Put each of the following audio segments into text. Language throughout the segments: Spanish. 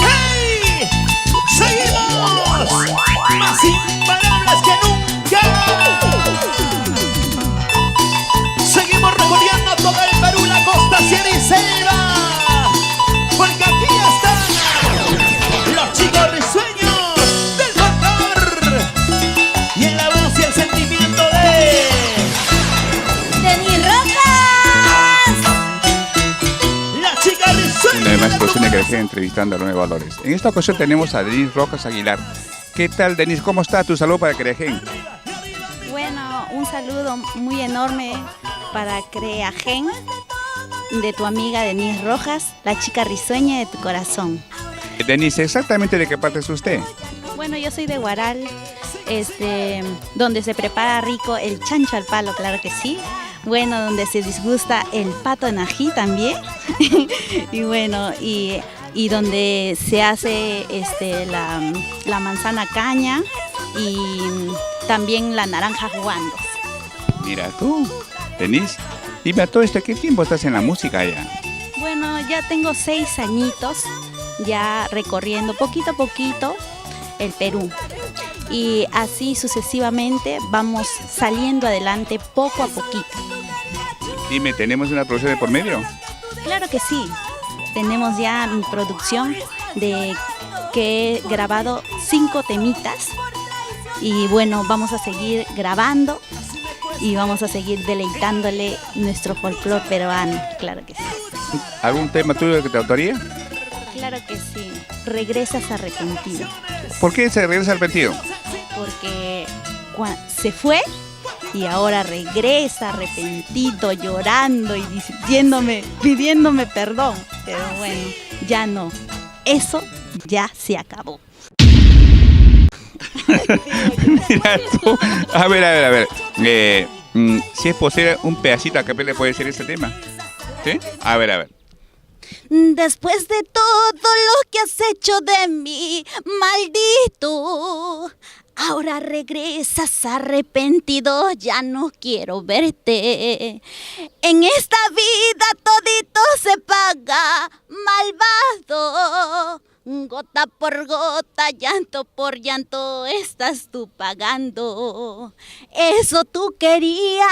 ¡Hey! ¡Seguimos! ¡Más imparables que nunca! Seguimos recorriendo todo el Perú, la costa, sierra y selva. Porque aquí están los chicos risueños del motor. Y en la voz y el sentimiento de ¡Denis Rojas! la chica risueña. Una vez más, pues una que dejé entrevistando a los Nuevos Valores. En esta ocasión tenemos a Denis Rojas Aguilar. ¿Qué tal, Denis? ¿Cómo está? Tu saludo para Creagen. Bueno, un saludo muy enorme para Creagen, de tu amiga Denis Rojas, la chica risueña de tu corazón. Denis, ¿exactamente de qué parte es usted? Bueno, yo soy de Huaral, donde se prepara rico el chancho al palo, claro que sí. Bueno, donde se disgusta el pato en ají también. Y bueno, y donde se hace la manzana caña y también la naranja jugando. Mira tú, Denis, dime a todo esto, ¿qué tiempo estás en la música ya? Bueno, ya tengo 6 añitos, ya recorriendo poquito a poquito el Perú. Y así sucesivamente vamos saliendo adelante poco a poquito. Dime, ¿tenemos una producción de por medio? Claro que sí, tenemos ya mi producción que he grabado 5 temitas. Y bueno, vamos a seguir grabando y vamos a seguir deleitándole nuestro folclore peruano, claro que sí. ¿Algún tema tuyo que te autoría? Claro que sí, regresas arrepentido, ¿Por qué se regresa al partido? porque se fue y ahora regresa arrepentido, llorando y pidiéndome perdón, pero bueno, ya no, eso ya se acabó. Mira tú, a ver. Si es posible, un pedacito a capela puede ser ese tema. ¿Sí? A ver. Después de todo lo que has hecho de mí, maldito, ahora regresas arrepentido, ya no quiero verte. En esta vida todito se paga, malvado. Gota por gota, llanto por llanto, estás tú pagando. Eso tú querías,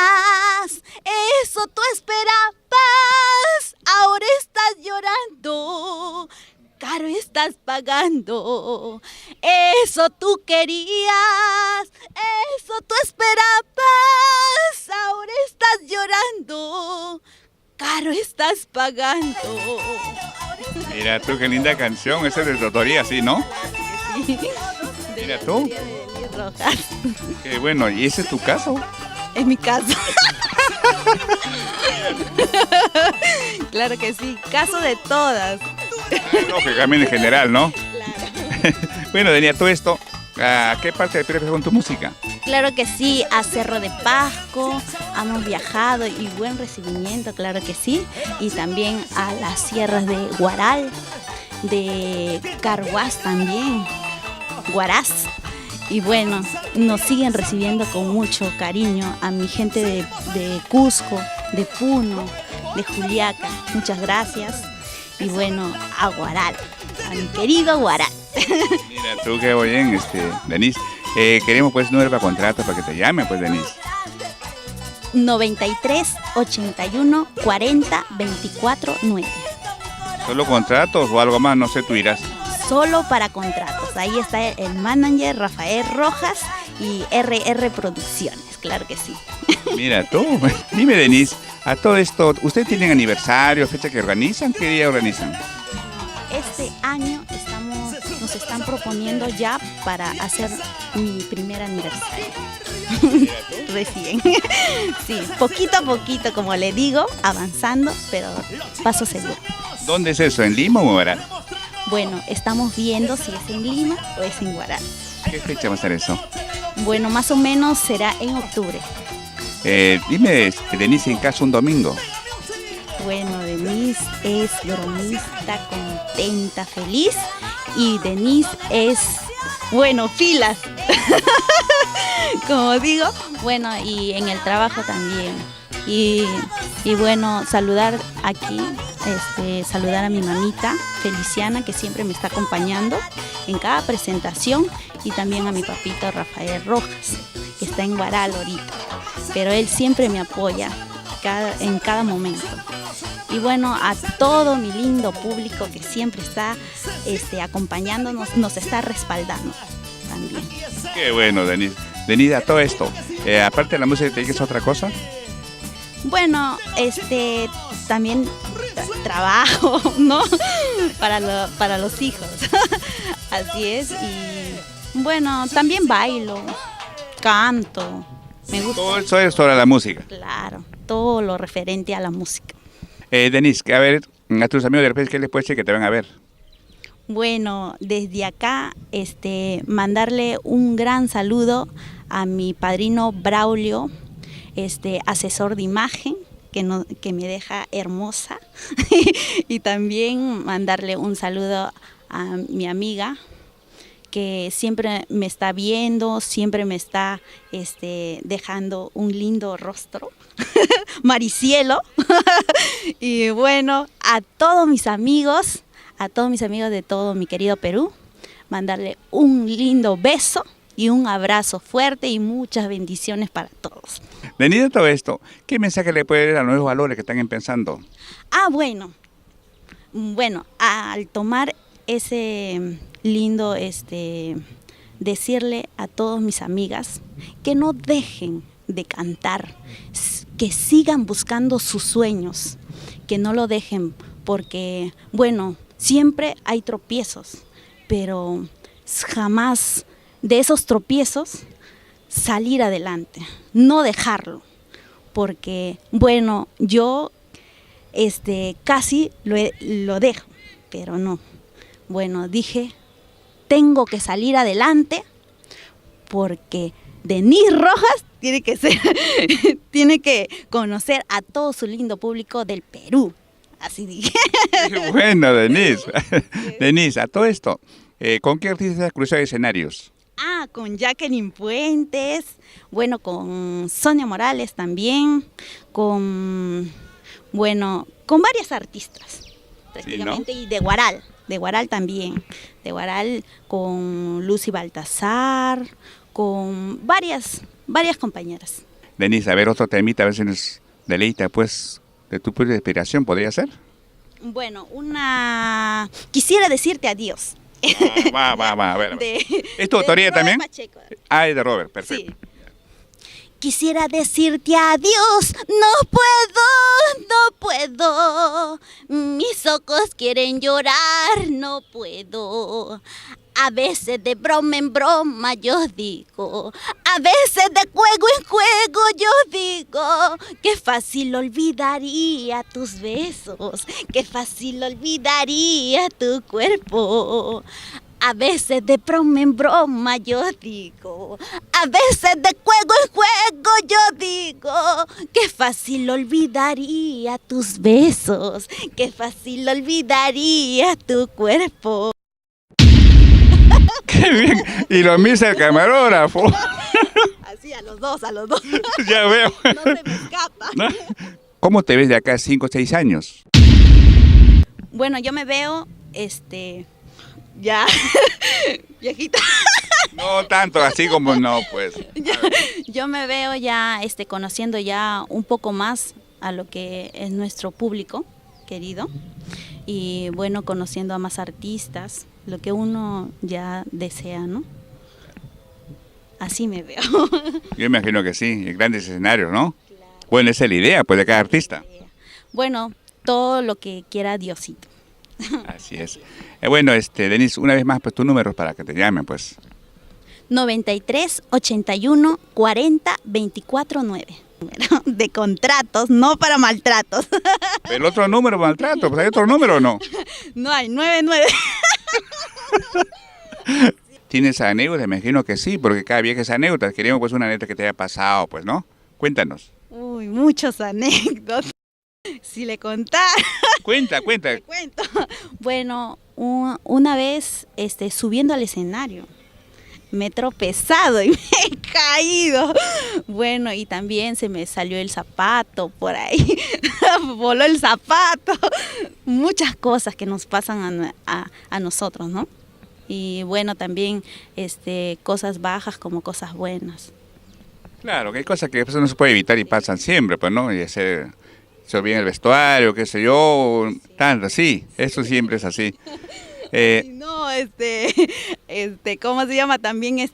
eso tú esperabas, ahora estás llorando, caro estás pagando. Eso tú querías, eso tú esperabas, ahora estás llorando, caro estás pagando. Mira tú, qué linda canción, esa es de tu autoría, ¿sí, no? Sí. Mira tú. Denis Rojas. Qué bueno, ¿y ese es tu caso? Es mi caso. Claro que sí, caso de todas. Lógicamente en general, ¿no? Claro. Bueno, Denis, todo esto, ¿a qué parte de Perú fue con tu música? Claro que sí, a Cerro de Pasco hemos viajado y buen recibimiento, claro que sí. Y también a las sierras de Huaral, de Carhuaz también, Huaraz. Y bueno, nos siguen recibiendo con mucho cariño a mi gente de Cusco, de Puno, de Juliaca. Muchas gracias. Y bueno, a Huaral, a mi querido Huaral. Mira tú, qué bien, Denis. Queremos pues número para contrato para que te llamen, pues, Denis. 93 81 40 24 9. ¿Solo contratos o algo más? No sé, tú dirás. Solo para contratos. Ahí está el manager Rafael Rojas y RR Producciones, claro que sí. Mira tú, dime, Denis, a todo esto, ¿ustedes tienen aniversario, fecha que organizan? ¿Qué día organizan? Este año nos están proponiendo ya para hacer mi primer aniversario. Recién. Sí, poquito a poquito, como le digo, avanzando, pero paso seguro. ¿Dónde es eso? ¿En Lima o en Huaral? Bueno, estamos viendo si es en Lima o es en Huaral. ¿Qué fecha va a ser eso? Bueno, más o menos será en octubre. Dime, Denis, en caso un domingo. Bueno, Denis es bromista, contenta, feliz. Y Denis es, bueno, filas. Como digo, bueno, y en el trabajo también. Y, y bueno, saludar aquí, saludar a mi mamita Feliciana, que siempre me está acompañando en cada presentación, y también a mi papito Rafael Rojas, que está en Guaral ahorita, pero él siempre me apoya en cada momento. Y bueno, a todo mi lindo público que siempre está acompañándonos, nos está respaldando también. Qué bueno, Denise. Denise, a todo esto, aparte de la música, ¿te dedicas a otra cosa? Bueno, también trabajo, ¿no? Para los hijos. Así es. Y bueno, también bailo, canto. Me gusta. Todo eso es sobre la música. Claro, todo lo referente a la música. Denise, a ver, a tus amigos de repente, ¿qué les puedes decir que te van a ver? Bueno, desde acá, mandarle un gran saludo a mi padrino Braulio, asesor de imagen, que me deja hermosa. Y también mandarle un saludo a mi amiga, que siempre me está viendo, siempre me está dejando un lindo rostro, Maricielo. Y bueno, a todos mis amigos de todo mi querido Perú, mandarle un lindo beso y un abrazo fuerte y muchas bendiciones para todos. Denise, todo esto, ¿qué mensaje le puede dar a los nuevos valores que están empezando? Bueno, al tomar ese lindo, decirle a todas mis amigas que no dejen de cantar, que sigan buscando sus sueños, que no lo dejen, porque, bueno, siempre hay tropiezos, pero jamás de esos tropiezos salir adelante, no dejarlo, porque, bueno, yo casi lo dejo, pero no. Bueno, dije, tengo que salir adelante porque Denise Rojas tiene que conocer a todo su lindo público del Perú. Así dije. Bueno, Denise. Denise, a todo esto, ¿con qué artistas has cruzado escenarios? Con Jacqueline Puentes, bueno, con Sonia Morales también, con varias artistas, prácticamente, ¿sí, no? Y de Guaral también, de Guaral con Lucy Baltasar, con varias compañeras. Denise, a ver, otro temita, a ver si nos deleita, pues, de tu propia inspiración, ¿podría ser? Bueno, quisiera decirte adiós. Va, a ver. ¿Es tu autoría también? Pacheco. Es de Robert, perfecto. Sí. Quisiera decirte adiós, no puedo, mis ojos quieren llorar, no puedo. A veces de broma en broma yo digo, a veces de juego en juego yo digo, qué fácil olvidaría tus besos, qué fácil olvidaría tu cuerpo. A veces de broma en broma yo digo, a veces de juego en juego yo digo, qué fácil olvidaría tus besos, qué fácil olvidaría tu cuerpo. ¡Qué bien! Y lo misa el camarógrafo. Así, a los dos. Ya veo. No se me escapa. ¿No? ¿Cómo te ves de acá a 5 o 6 años? Bueno, yo me veo, ya viejita. No tanto, así como no, pues. Yo me veo ya conociendo ya un poco más a lo que es nuestro público querido, y bueno, conociendo a más artistas, lo que uno ya desea, ¿no? Así me veo. Yo imagino que sí, en grandes escenarios, ¿no? Claro. Bueno, esa es la idea, pues, de cada artista. Bueno, todo lo que quiera Diosito. Así es. Bueno, Denise, una vez más, pues, tus números para que te llamen, pues. 93 81 40 24 9. De contratos, no para maltratos. ¿El otro número maltrato? ¿Pues hay otro número o no? No hay, 99. ¿Tienes anécdotas? Me imagino que sí, porque cada vieja es anécdota. Queríamos, pues, una anécdota que te haya pasado, pues, ¿no? Cuéntanos. Uy, muchos anécdotas. Si le contara. Cuenta. Te cuento. Bueno, una vez subiendo al escenario, me he tropezado y me he caído. Bueno, y también se me salió el zapato por ahí, voló el zapato. Muchas cosas que nos pasan a nosotros, ¿no? Y bueno, también cosas bajas como cosas buenas. Claro, que hay cosas que eso no se puede evitar y pasan siempre, pues, ¿no? Y hacer, se olvida el vestuario, qué sé yo, tanto, sí, eso siempre es así. Y no, ¿cómo se llama? También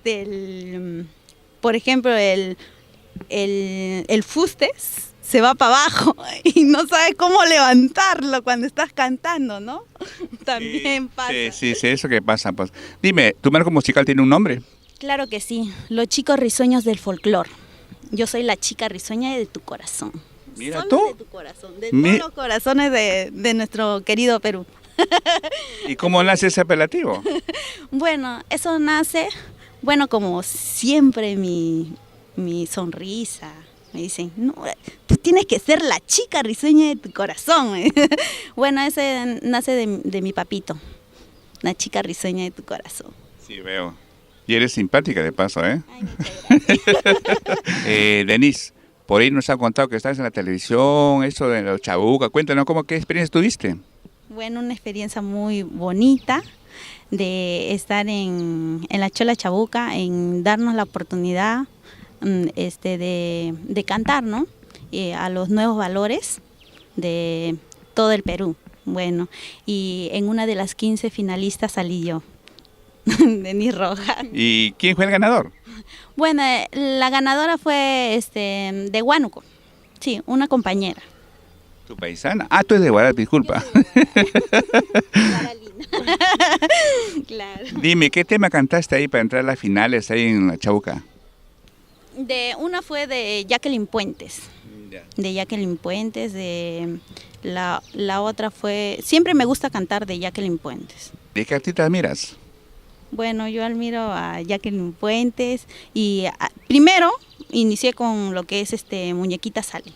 por ejemplo, el fuste se va para abajo y no sabes cómo levantarlo cuando estás cantando, ¿no? También pasa. Sí, eso que pasa, pues. Dime, ¿tu marco musical tiene un nombre? Claro que sí, Los Chicos Risueños del Folclor. Yo soy la chica risueña de tu corazón. Mira Solo tú. de tu corazón, de todos los corazones de nuestro querido Perú. ¿Y cómo nace ese apelativo? Bueno, eso nace, bueno, como siempre mi sonrisa. Me dicen, no, tú tienes que ser la chica risueña de tu corazón. Bueno, ese nace de mi papito, la chica risueña de tu corazón. Sí, veo. Y eres simpática de paso, ¿eh? Ay, muchas gracias. Denise, por ahí nos ha contado que estás en la televisión, eso de los chabucas. Cuéntanos, ¿qué experiencia tuviste? Bueno, una experiencia muy bonita de estar en la Chola Chabuca, en darnos la oportunidad de cantar, ¿no? A los nuevos valores de todo el Perú. Bueno, y en una de las 15 finalistas salí yo, Denise Rojas. ¿Y quién fue el ganador? Bueno, la ganadora fue de Huánuco, sí, una compañera. ¿Tu paisana? Ah, tú eres de Guaral, disculpa. Claro. Dime, ¿qué tema cantaste ahí para entrar a las finales ahí en la Chabuca? Una fue de Jacqueline Puentes. De Jacqueline Puentes, la otra fue... Siempre me gusta cantar de Jacqueline Puentes. ¿De qué artista admiras? Bueno, yo admiro a Jacqueline Puentes y primero inicié con lo que es Muñequita Sally.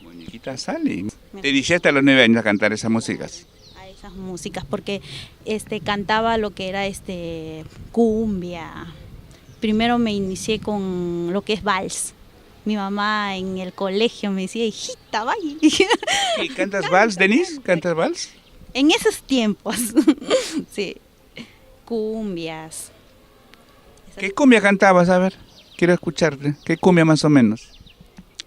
Muñequita Sally. ¿Te iniciaste a los 9 años a cantar esas músicas? A esas músicas, porque cantaba lo que era cumbia. Primero me inicié con lo que es vals. Mi mamá en el colegio me decía, hijita, vaya. ¿Y cantas vals, Denise? ¿Cantas vals? En esos tiempos, sí. Cumbias. ¿Qué cumbia cantabas? A ver, quiero escucharte. ¿Qué cumbia más o menos?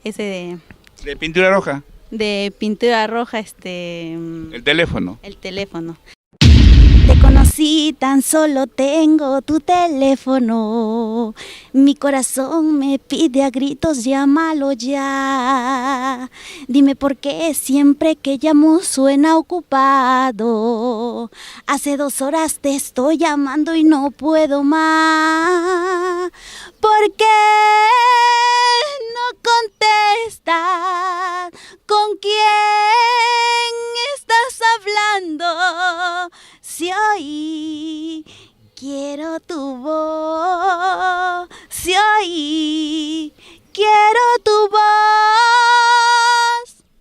Ese ¿De pintura roja? de pintura roja, El teléfono. el teléfono. Te conocí, tan solo tengo tu teléfono. Mi corazón me pide a gritos, llámalo ya. Dime por qué siempre que llamo suena ocupado. Hace 2 horas te estoy llamando y no puedo más. ¿Por qué no contestas? ¿Con quién estás hablando? Si hoy quiero tu voz, si hoy quiero tu voz.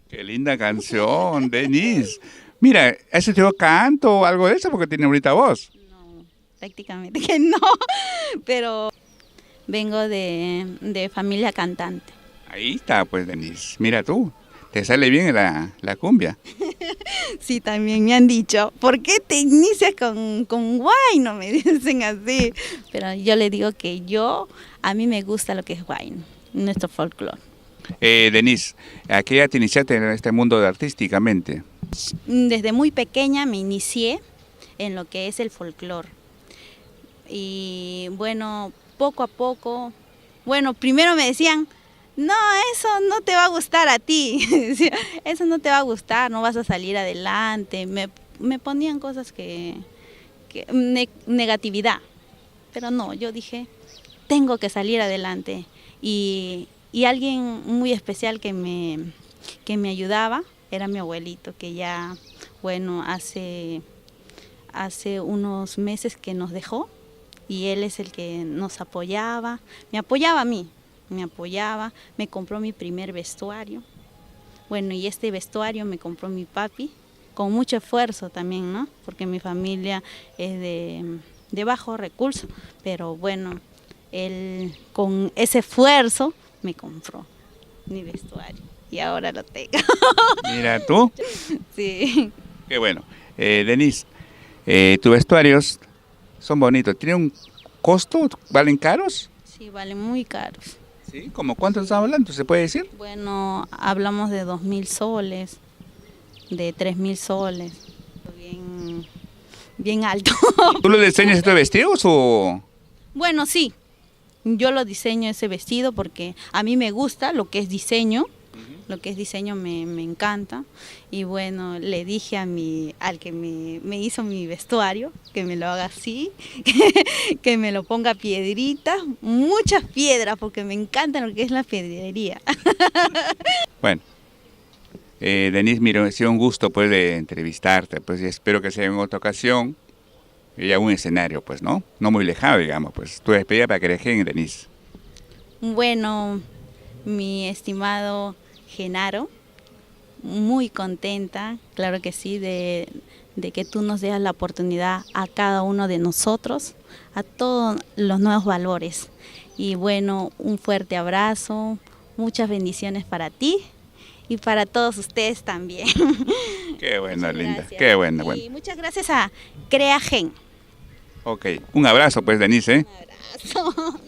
Qué linda canción, Denise. Mira, ¿has estudiado canto o algo de eso? Porque tiene bonita voz. No, prácticamente que no, pero vengo de familia cantante. Ahí está, pues, Denise. Mira tú, te sale bien la cumbia. Sí, también me han dicho, ¿por qué te inicias con huayno? Me dicen así. Pero yo le digo que a mí me gusta lo que es huayno, nuestro folclore. Denise, ¿a qué edad te iniciaste en este mundo artísticamente? Desde muy pequeña me inicié en lo que es el folclore. Y bueno, poco a poco, bueno, primero me decían, no, eso no te va a gustar a ti, eso no te va a gustar, no vas a salir adelante. Me ponían cosas negatividad, pero no, yo dije, tengo que salir adelante. Y alguien muy especial que me ayudaba era mi abuelito, que ya, bueno, hace unos meses que nos dejó, y él es el que nos apoyaba, me apoyaba a mí. Me compró mi primer vestuario. Bueno, y este vestuario me compró mi papi, con mucho esfuerzo también, ¿no? Porque mi familia es de bajo recurso, pero bueno, él con ese esfuerzo me compró mi vestuario y ahora lo tengo. Mira tú, Sí. qué bueno. Denise, tus vestuarios son bonitos. ¿Tienen un costo? ¿Valen caros? Sí, valen muy caros. ¿Sí? ¿Cómo cuánto estamos hablando? ¿Se puede decir? Bueno, hablamos de 2.000 soles, de 3.000 soles, bien, bien alto. ¿Tú lo diseñas estos vestidos o...? Bueno, sí, yo lo diseño ese vestido porque a mí me gusta lo que es diseño. Lo que es diseño me encanta y bueno, le dije al que me hizo mi vestuario que me lo haga así, que me lo ponga piedritas, muchas piedras porque me encanta lo que es la piedrería. Bueno, Denise, mira, ha sido un gusto pues de entrevistarte, pues y espero que sea en otra ocasión y a un escenario, pues, ¿no? No muy lejano, digamos, pues tu despedida para que dejen, Denise. Bueno, mi estimado Genaro, muy contenta, claro que sí, de que tú nos des la oportunidad a cada uno de nosotros, a todos los nuevos valores. Y bueno, un fuerte abrazo, muchas bendiciones para ti y para todos ustedes también. Qué buena, Muchas linda, gracias. qué buena, Y bueno. muchas gracias a Crea Gen. Ok, un abrazo pues, Denise, ¿eh? Un abrazo.